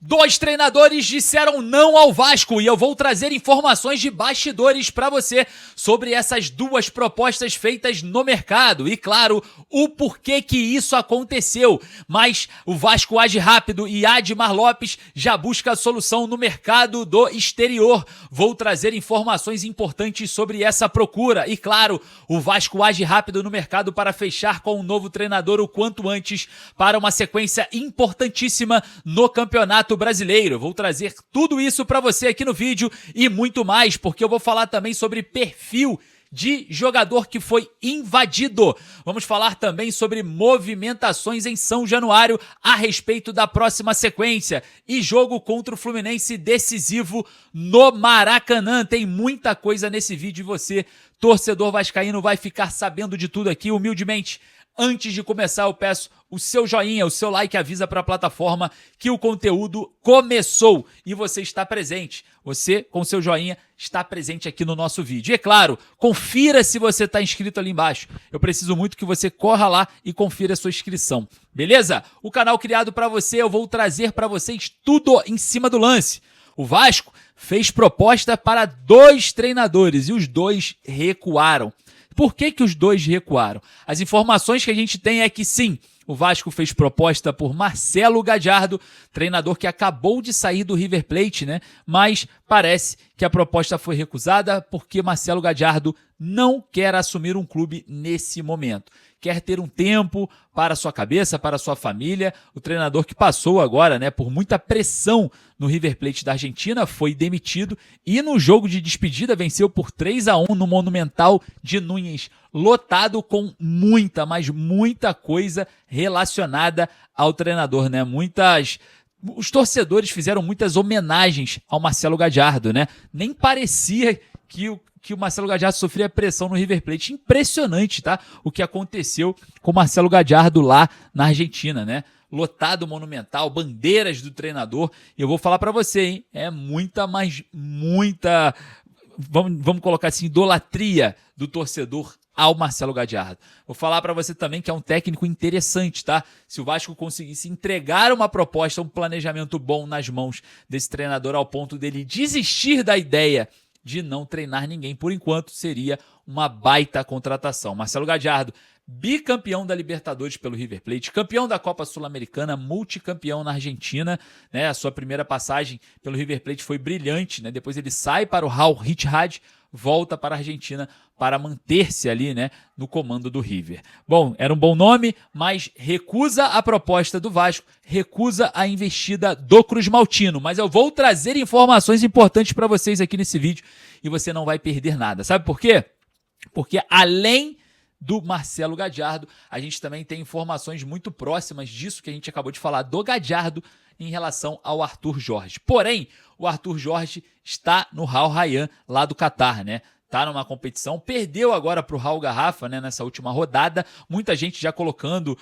Dois treinadores disseram não ao Vasco e eu vou trazer informações de bastidores para você sobre essas duas propostas feitas no mercado e, claro, o porquê que isso aconteceu. Mas o Vasco age rápido e Admar Lopes já busca a solução no mercado do exterior. Vou trazer informações importantes sobre essa procura e, claro, o Vasco age rápido no mercado para fechar com um novo treinador o quanto antes para uma sequência importantíssima no Campeonato Brasileiro. Vou trazer tudo isso para você aqui no vídeo e muito mais, porque eu vou falar também sobre perfil de jogador que foi invadido. Vamos falar também sobre movimentações em São Januário a respeito da próxima sequência e jogo contra o Fluminense decisivo no Maracanã. Tem muita coisa nesse vídeo e você, torcedor vascaíno, vai ficar sabendo de tudo aqui humildemente. Antes de começar, eu peço o seu joinha, o seu like, avisa para a plataforma que o conteúdo começou e você está presente. Você, com seu joinha, está presente aqui no nosso vídeo. E é claro, confira se você está inscrito ali embaixo. Eu preciso muito que você corra lá e confira a sua inscrição. Beleza? O canal criado para você, eu vou trazer para vocês tudo em cima do lance. O Vasco fez proposta para 2 treinadores e os 2 recuaram. Por que os 2 recuaram? As informações que a gente tem é que sim, o Vasco fez proposta por Marcelo Gallardo, treinador que acabou de sair do River Plate, né? Mas parece que a proposta foi recusada porque Marcelo Gallardo não quer assumir um clube nesse momento. Quer ter um tempo para sua cabeça, para sua família. O treinador que passou agora, né, por muita pressão no River Plate da Argentina, foi demitido e no jogo de despedida venceu por 3-1 no Monumental de Núñez, lotado com muita, mas muita coisa relacionada ao treinador, né? Os torcedores fizeram muitas homenagens ao Marcelo Gallardo, né? Nem parecia que o Marcelo Gallardo sofria pressão no River Plate. Impressionante, tá? O que aconteceu com o Marcelo Gallardo lá na Argentina, né? Lotado Monumental, bandeiras do treinador. E eu vou falar pra você, hein? É muita, vamos colocar assim, idolatria do torcedor ao Marcelo Gallardo. Vou falar para você também que é um técnico interessante, tá? Se o Vasco conseguisse entregar uma proposta, um planejamento bom nas mãos desse treinador ao ponto dele desistir da ideia de não treinar ninguém por enquanto, seria uma baita contratação. Marcelo Gallardo, bicampeão da Libertadores pelo River Plate, campeão da Copa Sul-Americana, multicampeão na Argentina, né? A sua primeira passagem pelo River Plate foi brilhante, né? Depois ele sai para o Al Ittihad, volta para a Argentina para manter-se ali, né, no comando do River. Bom, era um bom nome, mas recusa a proposta do Vasco, recusa a investida do Cruz Maltino. Mas eu vou trazer informações importantes para vocês aqui nesse vídeo e você não vai perder nada. Sabe por quê? Porque além do Marcelo Gallardo, a gente também tem informações muito próximas disso que a gente acabou de falar do Gallardo em relação ao Arthur Jorge. Porém, o Arthur Jorge está no Al Rayyan lá do Catar, né? Tá numa competição, perdeu agora para o Raul Garrafa, né, nessa última rodada. Muita gente já colocando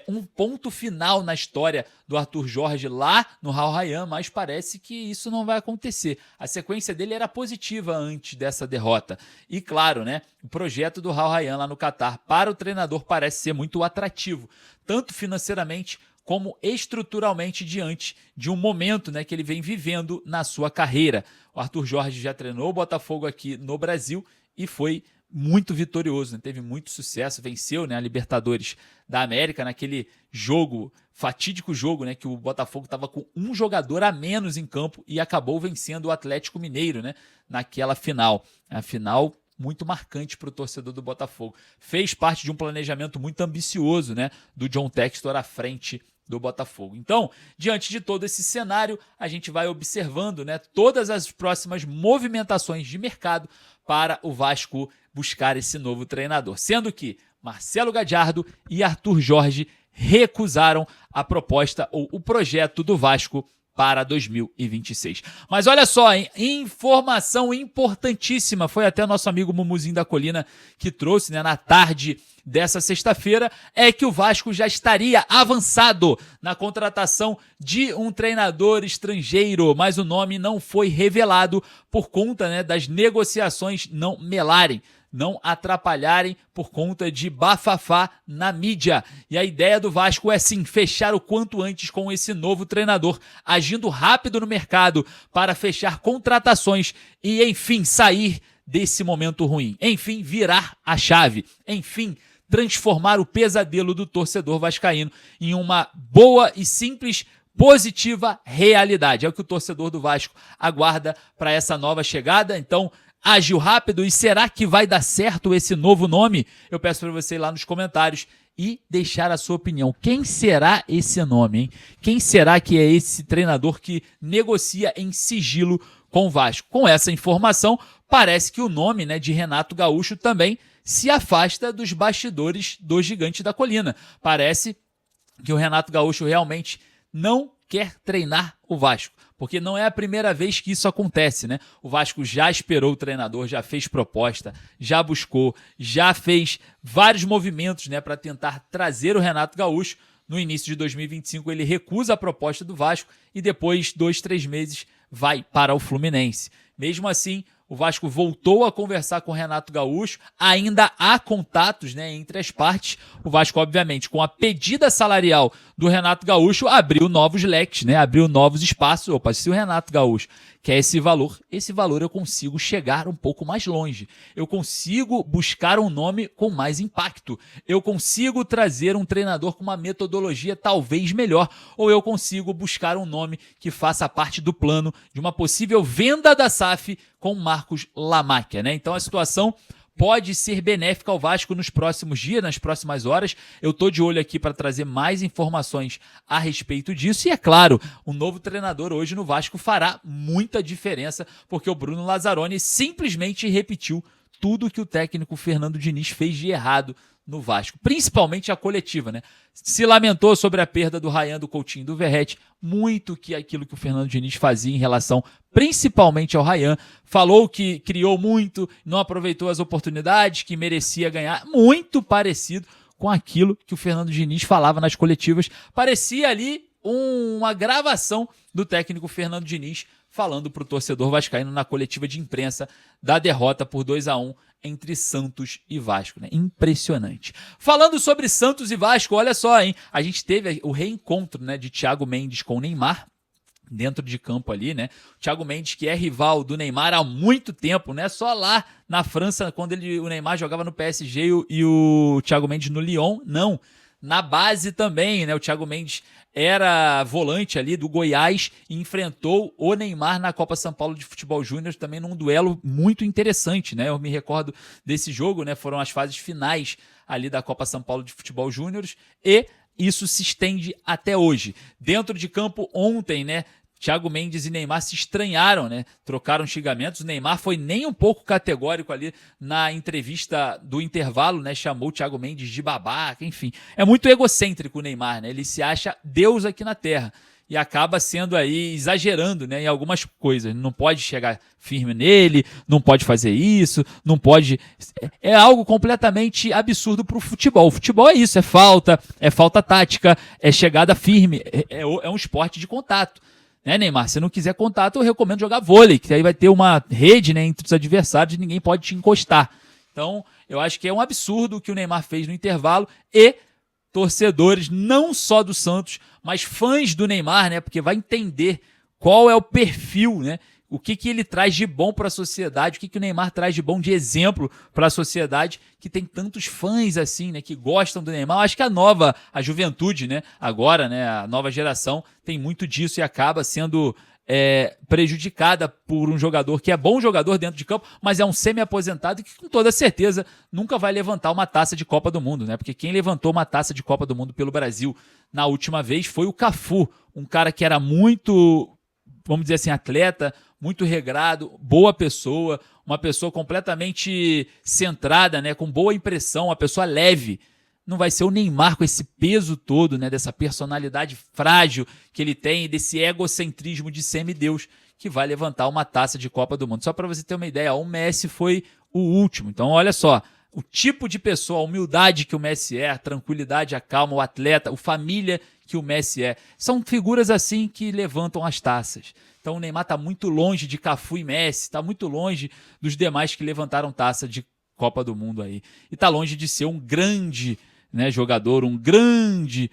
um ponto final na história do Arthur Jorge lá no Al Rayyan, mas parece que isso não vai acontecer. A sequência dele era positiva antes dessa derrota. E claro, né, o projeto do Al Rayyan lá no Catar para o treinador parece ser muito atrativo, tanto financeiramente como estruturalmente diante de um momento, né, que ele vem vivendo na sua carreira. O Arthur Jorge já treinou o Botafogo aqui no Brasil e foi muito vitorioso, né? Teve muito sucesso, venceu, né, a Libertadores da América naquele jogo, fatídico jogo, né, que o Botafogo estava com um jogador a menos em campo e acabou vencendo o Atlético Mineiro, né, naquela final. A final muito marcante para o torcedor do Botafogo. Fez parte de um planejamento muito ambicioso, né, do John Textor à frente do Botafogo. Então, diante de todo esse cenário, a gente vai observando, né, todas as próximas movimentações de mercado para o Vasco buscar esse novo treinador. Sendo que Marcelo Gallardo e Arthur Jorge recusaram a proposta ou o projeto do Vasco para 2026. Mas olha só, hein? Informação importantíssima, foi até nosso amigo Mumuzinho da Colina que trouxe, né, na tarde dessa sexta-feira é que o Vasco já estaria avançado na contratação de um treinador estrangeiro, mas o nome não foi revelado por conta, né, das negociações não melarem, não atrapalharem por conta de bafafá na mídia. E a ideia do Vasco é sim fechar o quanto antes com esse novo treinador, agindo rápido no mercado para fechar contratações e, enfim, sair desse momento ruim. Enfim, virar a chave. Enfim, transformar o pesadelo do torcedor vascaíno em uma boa e simples positiva realidade. É o que o torcedor do Vasco aguarda para essa nova chegada. Então, agiu rápido e será que vai dar certo esse novo nome? Eu peço para você ir lá nos comentários e deixar a sua opinião. Quem será esse nome, hein? Quem será que é esse treinador que negocia em sigilo com o Vasco? Com essa informação, parece que o nome, né, de Renato Gaúcho também se afasta dos bastidores do Gigante da Colina. Parece que o Renato Gaúcho realmente não quer treinar o Vasco, porque não é a primeira vez que isso acontece, né? O Vasco já esperou o treinador, já fez proposta, já buscou, já fez vários movimentos, né, para tentar trazer o Renato Gaúcho. No início de 2025 ele recusa a proposta do Vasco e depois, 2-3 meses, vai para o Fluminense. Mesmo assim, o Vasco voltou a conversar com o Renato Gaúcho, ainda há contatos, né, entre as partes. O Vasco, obviamente, com a pedida salarial do Renato Gaúcho, abriu novos leques, né, abriu novos espaços. Opa, se o Renato Gaúcho quer esse valor eu consigo chegar um pouco mais longe. Eu consigo buscar um nome com mais impacto. Eu consigo trazer um treinador com uma metodologia talvez melhor. Ou eu consigo buscar um nome que faça parte do plano de uma possível venda da SAF com Marcos Lamáquia, né? Então a situação pode ser benéfica ao Vasco nos próximos dias, nas próximas horas. Eu estou de olho aqui para trazer mais informações a respeito disso. E é claro, um novo treinador hoje no Vasco fará muita diferença, porque o Bruno Lazzaroni simplesmente repetiu tudo que o técnico Fernando Diniz fez de errado no Vasco, principalmente a coletiva, né? Se lamentou sobre a perda do Ryan, do Coutinho, do Verratti, muito que aquilo que o Fernando Diniz fazia em relação principalmente ao Ryan, falou que criou muito, não aproveitou as oportunidades, que merecia ganhar, muito parecido com aquilo que o Fernando Diniz falava nas coletivas. Parecia ali uma gravação do técnico Fernando Diniz falando para o torcedor vascaíno na coletiva de imprensa da derrota por 2-1 entre Santos e Vasco, né? Impressionante. Falando sobre Santos e Vasco, olha só, hein? A gente teve o reencontro, né, de Thiago Mendes com o Neymar dentro de campo ali, né? O Thiago Mendes, que é rival do Neymar há muito tempo, né? Só lá na França, quando o Neymar jogava no PSG e o Thiago Mendes no Lyon, não. Na base também, né? O Thiago Mendes era volante ali do Goiás e enfrentou o Neymar na Copa São Paulo de Futebol Júnior, também num duelo muito interessante, né? Eu me recordo desse jogo, né? Foram as fases finais ali da Copa São Paulo de Futebol Júnior e isso se estende até hoje. Dentro de campo ontem, né? Thiago Mendes e Neymar se estranharam, né? Trocaram xingamentos. O Neymar foi nem um pouco categórico ali na entrevista do intervalo, né? Chamou o Thiago Mendes de babaca, enfim. É muito egocêntrico o Neymar, né? Ele se acha Deus aqui na Terra e acaba sendo aí, exagerando, né, em algumas coisas. Não pode chegar firme nele, não pode fazer isso, não pode... É algo completamente absurdo pro futebol. O futebol é isso, é falta tática, é chegada firme, é um esporte de contato. Né, Neymar? Se não quiser contato, eu recomendo jogar vôlei, que aí vai ter uma rede, né, entre os adversários e ninguém pode te encostar. Então, eu acho que é um absurdo o que o Neymar fez no intervalo e torcedores, não só do Santos, mas fãs do Neymar, né, porque vai entender qual é o perfil, né, o que ele traz de bom para a sociedade, o que o Neymar traz de bom de exemplo para a sociedade, que tem tantos fãs assim, né, que gostam do Neymar. Eu acho que a juventude, né, agora, né, a nova geração tem muito disso e acaba sendo prejudicada por um jogador que é bom jogador dentro de campo, mas é um semi-aposentado e que com toda certeza nunca vai levantar uma taça de Copa do Mundo, né? Porque quem levantou uma taça de Copa do Mundo pelo Brasil na última vez foi o Cafu, um cara que era muito, vamos dizer assim, atleta, muito regrado, boa pessoa, uma pessoa completamente centrada, né? Com boa impressão, uma pessoa leve. Não vai ser o Neymar com esse peso todo, né, dessa personalidade frágil que ele tem, desse egocentrismo de semideus, que vai levantar uma taça de Copa do Mundo. Só para você ter uma ideia, o Messi foi o último. Então, olha só, o tipo de pessoa, a humildade que o Messi é, a tranquilidade, a calma, o atleta, o família que o Messi é. São figuras assim que levantam as taças. Então o Neymar está muito longe de Cafu e Messi, está muito longe dos demais que levantaram taça de Copa do Mundo aí. E está longe de ser um grande, né, jogador, um grande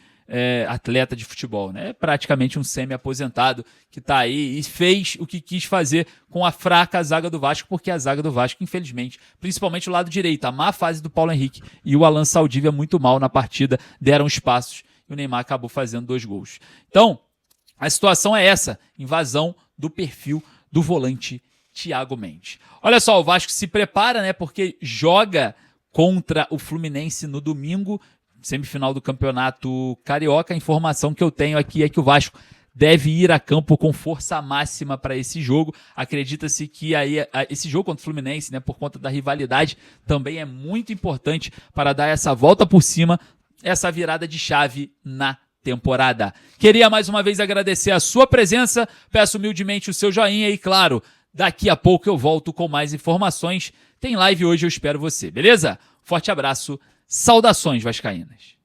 atleta de futebol, né? Praticamente um semi-aposentado que está aí e fez o que quis fazer com a fraca zaga do Vasco, porque a zaga do Vasco, infelizmente, principalmente o lado direito, a má fase do Paulo Henrique e o Alan Saldívia muito mal na partida, deram espaços e o Neymar acabou fazendo 2 gols. Então, a situação é essa, invasão do perfil do volante Thiago Mendes. Olha só, o Vasco se prepara, né, porque joga contra o Fluminense no domingo, semifinal do Campeonato Carioca. A informação que eu tenho aqui é que o Vasco deve ir a campo com força máxima para esse jogo. Acredita-se que aí esse jogo contra o Fluminense, né, por conta da rivalidade, também é muito importante para dar essa volta por cima, essa virada de chave na temporada. Queria mais uma vez agradecer a sua presença, peço humildemente o seu joinha e, claro, daqui a pouco eu volto com mais informações. Tem live hoje, eu espero você, beleza? Forte abraço, saudações vascaínas.